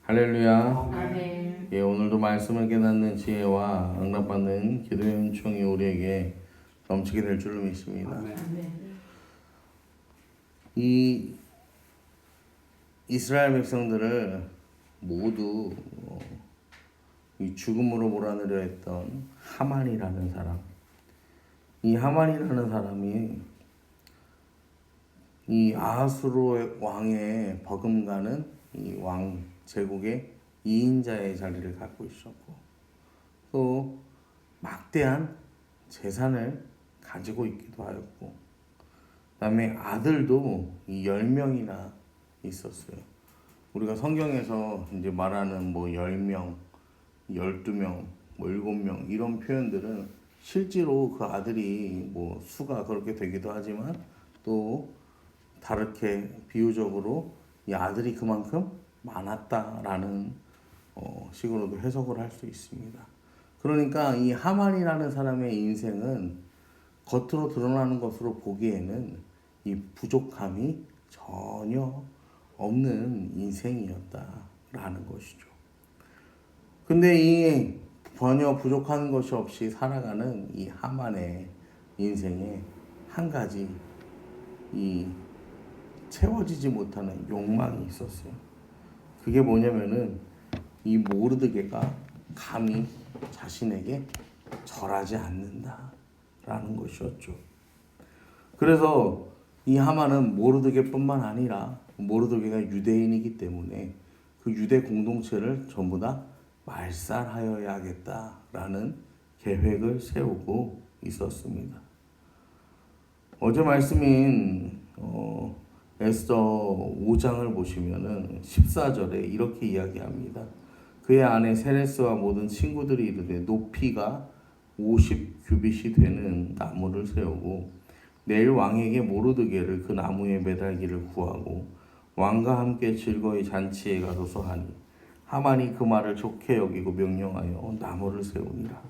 할렐루야. 아멘. 예, 오늘도 말씀을 깨닫는 지혜와 응답받는 기도의 은총이 우리에게 넘치게 될 줄로 믿습니다. 아멘. 이 이스라엘 백성들을 모두 이 죽음으로 몰아내려 했던 하만이라는 사람, 이 하만이라는 사람이 이 아하수로 왕의 버금가는 이 왕 제국의 2인자의 자리를 갖고 있었고, 또 막대한 재산을 가지고 있기도 하였고, 그다음에 아들도 이 10명이나 있었어요. 우리가 성경에서 이제 말하는 뭐 10명, 12명, 뭐 7명 이런 표현들은 실제로 그 아들이 뭐 수가 그렇게 되기도 하지만 또 다르게 비유적으로 이 아들이 그만큼 많았다라는 식으로도 해석을 할 수 있습니다. 그러니까 이 하만이라는 사람의 인생은 겉으로 드러나는 것으로 보기에는 이 부족함이 전혀 없는 인생이었다라는 것이죠. 근데 이 전혀 부족한 것이 없이 살아가는 이 하만의 인생에 한 가지 이 채워지지 못하는 욕망이 있었어요. 그게 뭐냐면은 이 모르드게가 감히 자신에게 절하지 않는다라는 것이었죠. 그래서 이 하만은 모르드게뿐만 아니라 모르드게가 유대인이기 때문에 그 유대 공동체를 전부 다 말살하여야겠다라는 계획을 세우고 있었습니다. 어제 말씀인 에스더 5장을 보시면은 14절에 이렇게 이야기합니다. 그의 아내 세레스와 모든 친구들이 이르되 높이가 50규빗이 되는 나무를 세우고 내일 왕에게 모르드게를 그 나무에 매달기를 구하고 왕과 함께 즐거이 잔치에 가소서 하니 하만이 그 말을 좋게 여기고 명령하여 나무를 세우니라.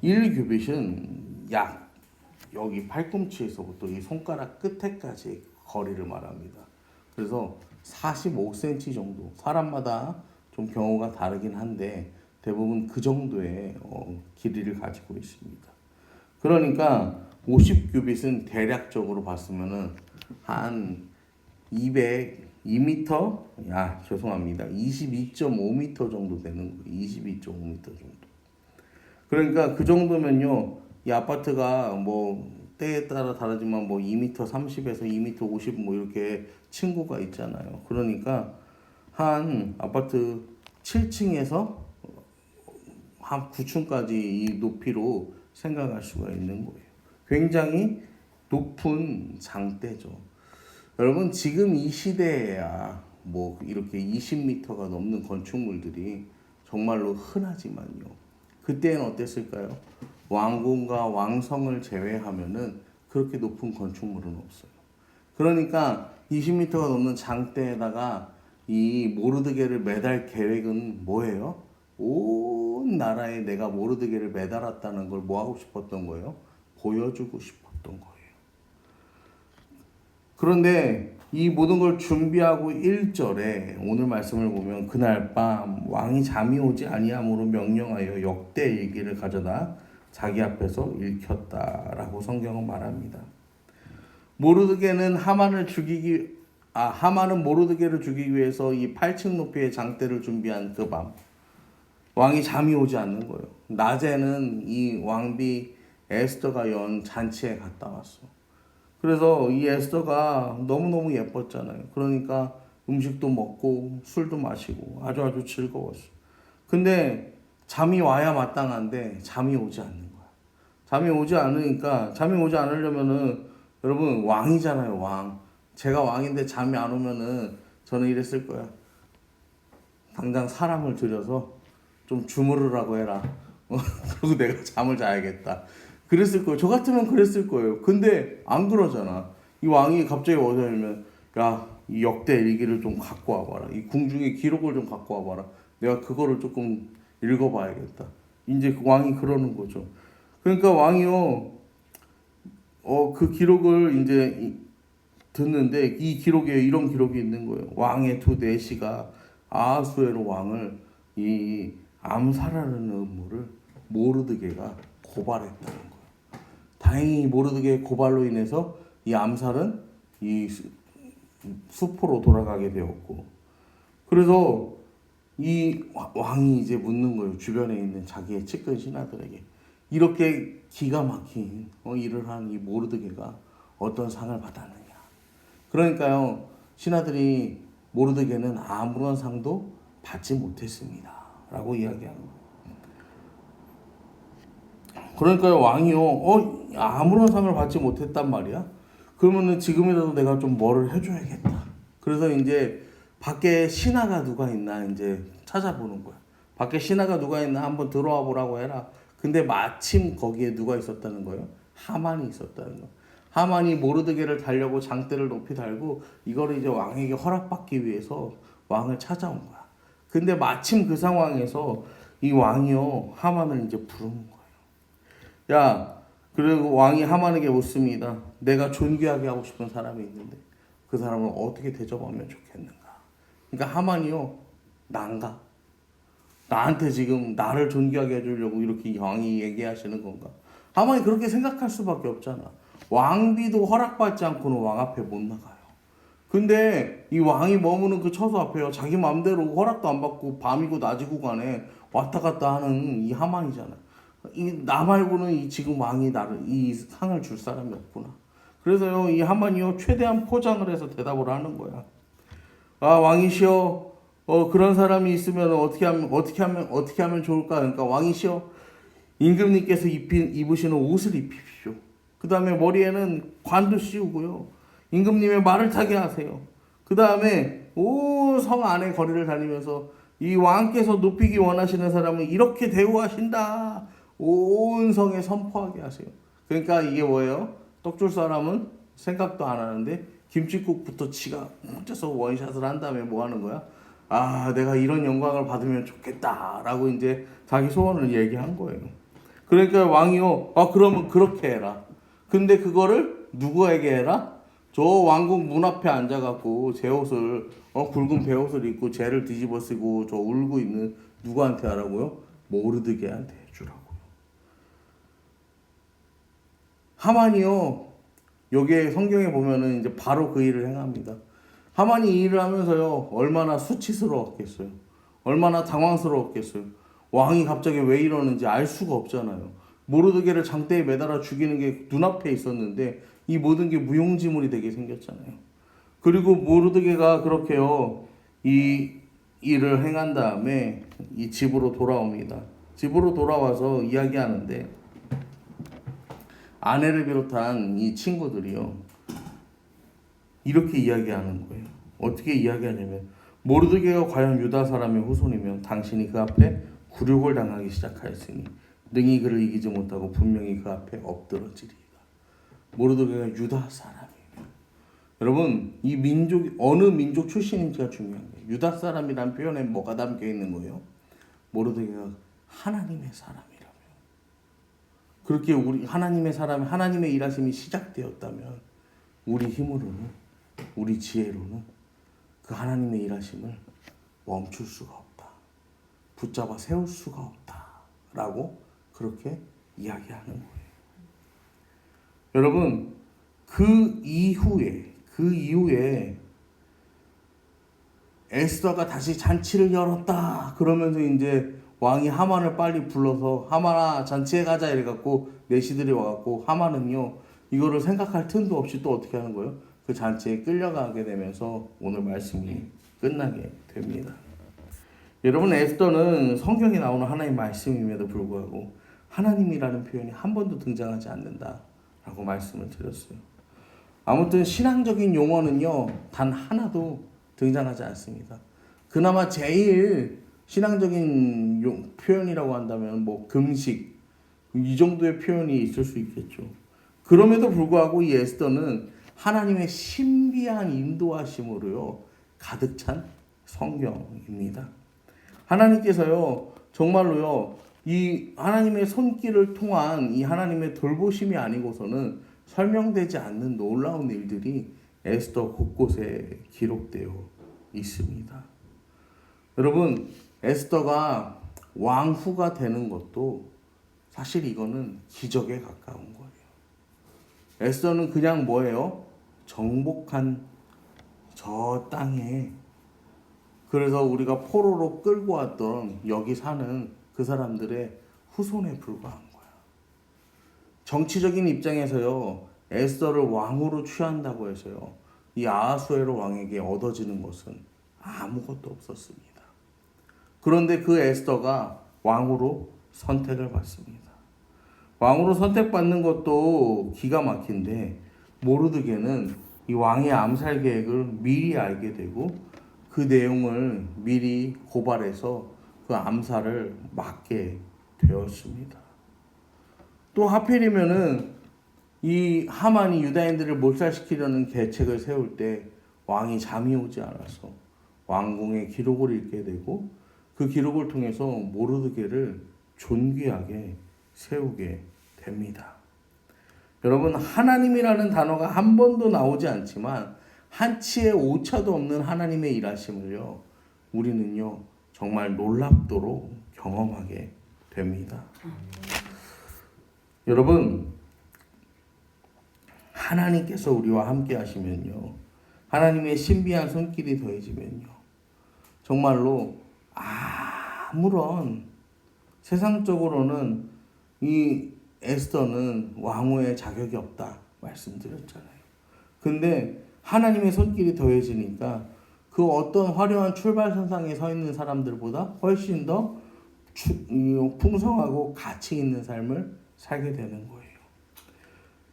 1규빗은 약 여기 팔꿈치에서부터 이 손가락 끝에까지 거리를 말합니다. 그래서 45cm 정도, 사람마다 좀 경우가 다르긴 한데 대부분 그 정도의 길이를 가지고 있습니다. 그러니까 50규빗은 대략적으로 봤으면은 한 202m, 죄송합니다. 22.5m 정도 되는 거예요. 22.5m 정도. 그러니까 그 정도면요, 이 아파트가 뭐 때에 따라 다르지만 뭐 2m 30에서 2m 50 뭐 이렇게 층고가 있잖아요. 그러니까 한 아파트 7층에서 한 9층까지 이 높이로 생각할 수가 있는 거예요. 굉장히 높은 장대죠. 여러분 지금 이 시대에야 뭐 이렇게 20m가 넘는 건축물들이 정말로 흔하지만요. 그때는 어땠을까요? 왕궁과 왕성을 제외하면은 그렇게 높은 건축물은 없어요. 그러니까 20m가 넘는 장대에다가 이 모르드게를 매달 계획은 뭐예요? 온 나라에 내가 모르드게를 매달았다는 걸 뭐 하고 싶었던 거예요? 보여주고 싶었던 거예요. 그런데 이 모든 걸 준비하고 1절에 오늘 말씀을 보면 그날 밤 왕이 잠이 오지 아니함으로 명령하여 역대 일기를 가져다 자기 앞에서 읽혔다라고 성경은 말합니다. 모르드게는 하만은 모르드게를 죽이기 위해서 이 8층 높이의 장대를 준비한 그 밤 왕이 잠이 오지 않는 거예요. 낮에는 이 왕비 에스더가 연 잔치에 갔다 왔어. 그래서 이 에스더가 너무너무 예뻤잖아요. 그러니까 음식도 먹고 술도 마시고 아주 즐거웠어. 근데 잠이 와야 마땅한데 잠이 오지 않는 거야. 잠이 오지 않으려면은 여러분 왕이잖아요, 왕. 제가 왕인데 잠이 안 오면은 저는 이랬을 거야. 당장 사람을 들여서 좀 주무르라고 해라. 그리고 내가 잠을 자야겠다. 그랬을 거예요. 저 같으면 그랬을 거예요. 근데 안 그러잖아. 이 왕이 갑자기 오자면 야, 이 역대 일기를 좀 갖고 와봐라. 이 궁중의 기록을 좀 갖고 와봐라. 내가 그거를 조금 읽어봐야겠다. 이제 그 왕이 그러는 거죠. 그러니까 왕이요, 그 기록을 이제 듣는데 이 기록에 이런 기록이 있는 거예요. 왕의 두 내시가 아하수에로 왕을 이 암살하는 음모를 모르드게가 고발했다는 거예요. 다행히 모르드게의 고발로 인해서 이 암살은 이 수포로 돌아가게 되었고, 그래서 이 왕이 이제 묻는 거예요. 주변에 있는 자기의 측근 신하들에게 이렇게 기가 막힌 일을 한 이 모르드게가 어떤 상을 받았느냐. 그러니까요, 신하들이 모르드게는 아무런 상도 받지 못했습니다 라고 이야기하는 거예요. 그러니까 왕이요, 아무런 상을 받지 못했단 말이야. 그러면은 지금이라도 내가 좀 뭐를 해줘야겠다. 그래서 이제 밖에 신하가 누가 있나 이제 찾아보는 거야. 밖에 신하가 누가 있나 한번 들어와 보라고 해라. 근데 마침 거기에 누가 있었다는 거예요? 하만이 있었다는 거. 하만이 모르드게를 달려고 장대를 높이 달고 이거를 이제 왕에게 허락받기 위해서 왕을 찾아온 거야. 근데 마침 그 상황에서 이 왕이요, 하만을 이제 부르는 거예요. 야, 그리고 왕이 하만에게 묻습니다. 내가 존귀하게 하고 싶은 사람이 있는데 그 사람을 어떻게 대접하면 좋겠는가? 그러니까 하만이요, 난가? 나한테 지금 나를 존귀하게 해주려고 이렇게 왕이 얘기하시는 건가? 하만이 그렇게 생각할 수밖에 없잖아. 왕비도 허락받지 않고는 왕 앞에 못 나가요. 근데 이 왕이 머무는 그 처소 앞에요, 자기 마음대로 허락도 안 받고 밤이고 낮이고 간에 왔다 갔다 하는 이 하만이잖아. 나 말고는 이 지금 왕이 나를 이 상을 줄 사람이 없구나. 그래서요, 이 하만이요, 최대한 포장을 해서 대답을 하는 거야. 아, 왕이시여, 그런 사람이 있으면 어떻게 하면 좋을까? 그러니까 왕이시여, 임금님께서 입으시는 옷을 입히십시오. 그 다음에 머리에는 관도 씌우고요, 임금님의 말을 타게 하세요. 그 다음에 온 성 안의 거리를 다니면서 이 왕께서 높이기 원하시는 사람은 이렇게 대우하신다, 온 성에 선포하게 하세요. 그러니까 이게 뭐예요? 떡줄 사람은 생각도 안 하는데 김칫국부터 지가 혼자서 원샷을 한 다음에 뭐 하는 거야? 아, 내가 이런 영광을 받으면 좋겠다라고 이제 자기 소원을 얘기한 거예요. 그러니까 왕이요, 그러면 그렇게 해라. 근데 그거를 누구에게 해라? 저 왕궁 문 앞에 앉아갖고 제 옷을, 굵은 베옷을 입고 죄를 뒤집어 쓰고 저 울고 있는 누구한테 하라고요? 모르드게한테 해주라고요. 하만이요, 여기에 성경에 보면은 이제 바로 그 일을 행합니다. 하만이 이 일을 하면서요, 얼마나 수치스러웠겠어요. 얼마나 당황스러웠겠어요. 왕이 갑자기 왜 이러는지 알 수가 없잖아요. 모르드게를 장대에 매달아 죽이는 게 눈앞에 있었는데 이 모든 게 무용지물이 되게 생겼잖아요. 그리고 모르드게가 그렇게요, 이 일을 행한 다음에 이 집으로 돌아옵니다. 집으로 돌아와서 이야기하는데 아내를 비롯한 이 친구들이요, 이렇게 이야기하는 거예요. 어떻게 이야기하냐면, 모르드게가 과연 유다 사람의 후손이면 당신이 그 앞에 굴욕을 당하기 시작하였으니 능히 그를 이기지 못하고 분명히 그 앞에 엎드러지리이다. 모르드게가 유다 사람이에요. 여러분, 이 민족이 어느 민족 출신인지가 중요한 거예요. 유다 사람이란 표현에 뭐가 담겨 있는 거예요? 모르드게가 하나님의 사람이라며. 그렇게 우리 하나님의 사람, 하나님의 일하심이 시작되었다면 우리 힘으로는, 우리 지혜로는 그 하나님의 일하심을 멈출 수가 없다, 붙잡아 세울 수가 없다 라고 그렇게 이야기하는 거예요. 여러분, 그 이후에 에스더가 다시 잔치를 열었다 그러면서 이제 왕이 하만을 빨리 불러서 하만아 잔치에 가자 이래갖고 내시들이 와갖고 하만은요, 이거를 생각할 틈도 없이 또 어떻게 하는 거예요? 그 잔치에 끌려가게 되면서 오늘 말씀이 끝나게 됩니다. 여러분, 에스더는 성경에 나오는 하나님의 말씀임에도 불구하고 하나님이라는 표현이 한 번도 등장하지 않는다라고 말씀을 드렸어요. 아무튼 신앙적인 용어는요, 단 하나도 등장하지 않습니다. 그나마 제일 신앙적인 표현이라고 한다면 뭐 금식, 이 정도의 표현이 있을 수 있겠죠. 그럼에도 불구하고 이 에스더는 하나님의 신비한 인도하심으로요 가득 찬 성경입니다. 하나님께서요 정말로요 이 하나님의 손길을 통한 이 하나님의 돌보심이 아니고서는 설명되지 않는 놀라운 일들이 에스더 곳곳에 기록되어 있습니다. 여러분, 에스더가 왕후가 되는 것도 사실 이거는 기적에 가까운 거예요. 에스더는 그냥 뭐예요? 정복한 저 땅에, 그래서 우리가 포로로 끌고 왔던 여기 사는 그 사람들의 후손에 불과한 거야. 정치적인 입장에서요, 에스더를 왕으로 취한다고 해서요, 이 아하수에로 왕에게 얻어지는 것은 아무것도 없었습니다. 그런데 그 에스더가 왕으로 선택을 받습니다. 왕으로 선택받는 것도 기가 막힌데, 모르드게는 이 왕의 암살 계획을 미리 알게 되고 그 내용을 미리 고발해서 그 암살을 막게 되었습니다. 또 하필이면은 이 하만이 유다인들을 몰살시키려는 계책을 세울 때 왕이 잠이 오지 않아서 왕궁의 기록을 읽게 되고 그 기록을 통해서 모르드게를 존귀하게 세우게 됩니다. 여러분, 하나님이라는 단어가 한 번도 나오지 않지만 한치의 오차도 없는 하나님의 일하심을요, 우리는요 정말 놀랍도록 경험하게 됩니다. 여러분, 하나님께서 우리와 함께 하시면요, 하나님의 신비한 손길이 더해지면요, 정말로 아무런 세상적으로는 이 에스더는 왕후의 자격이 없다 말씀드렸잖아요. 근데 하나님의 손길이 더해지니까 그 어떤 화려한 출발선상에 서 있는 사람들보다 훨씬 더 풍성하고 가치 있는 삶을 살게 되는 거예요.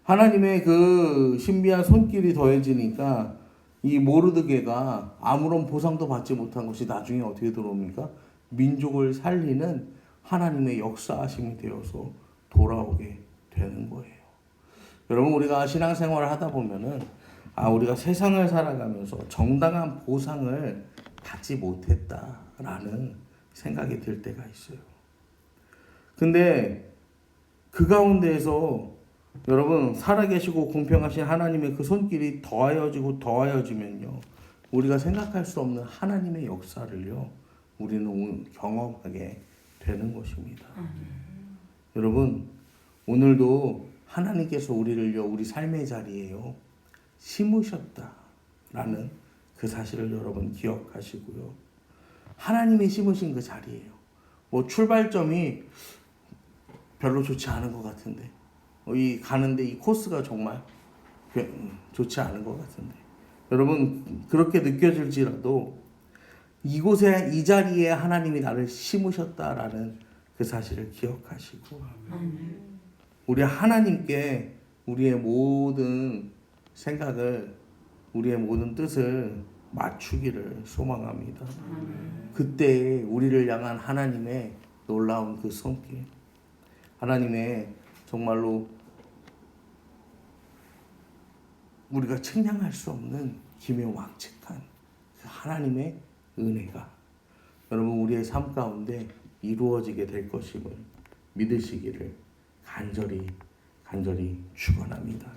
하나님의 그 신비한 손길이 더해지니까 이 모르드게가 아무런 보상도 받지 못한 것이 나중에 어떻게 들어옵니까? 민족을 살리는 하나님의 역사하심이 되어서 돌아오게 되는 거예요. 여러분, 우리가 신앙생활을 하다 보면은 우리가 세상을 살아가면서 정당한 보상을 받지 못했다라는 생각이 들 때가 있어요. 근데 그 가운데에서 여러분, 살아계시고 공평하신 하나님의 그 손길이 더하여지면요, 우리가 생각할 수 없는 하나님의 역사를요, 우리는 경험하게 되는 것입니다. 여러분, 오늘도 하나님께서 우리를요, 우리 삶의 자리에요, 심으셨다라는 그 사실을 여러분 기억하시고요. 하나님이 심으신 그 자리예요. 뭐 출발점이 별로 좋지 않은 것 같은데, 가는데 이 코스가 정말 좋지 않은 것 같은데, 여러분 그렇게 느껴질지라도 이곳에, 이 자리에 하나님이 나를 심으셨다라는 그 사실을 기억하시고, 우리 하나님께 우리의 모든 생각을, 우리의 모든 뜻을 맞추기를 소망합니다. 그때 우리를 향한 하나님의 놀라운 그 손길, 하나님의 정말로 우리가 측량할 수 없는 기묘왕측한 그 하나님의 은혜가 여러분 우리의 삶 가운데 이루어지게 될 것임을 믿으시기를 간절히 축원합니다.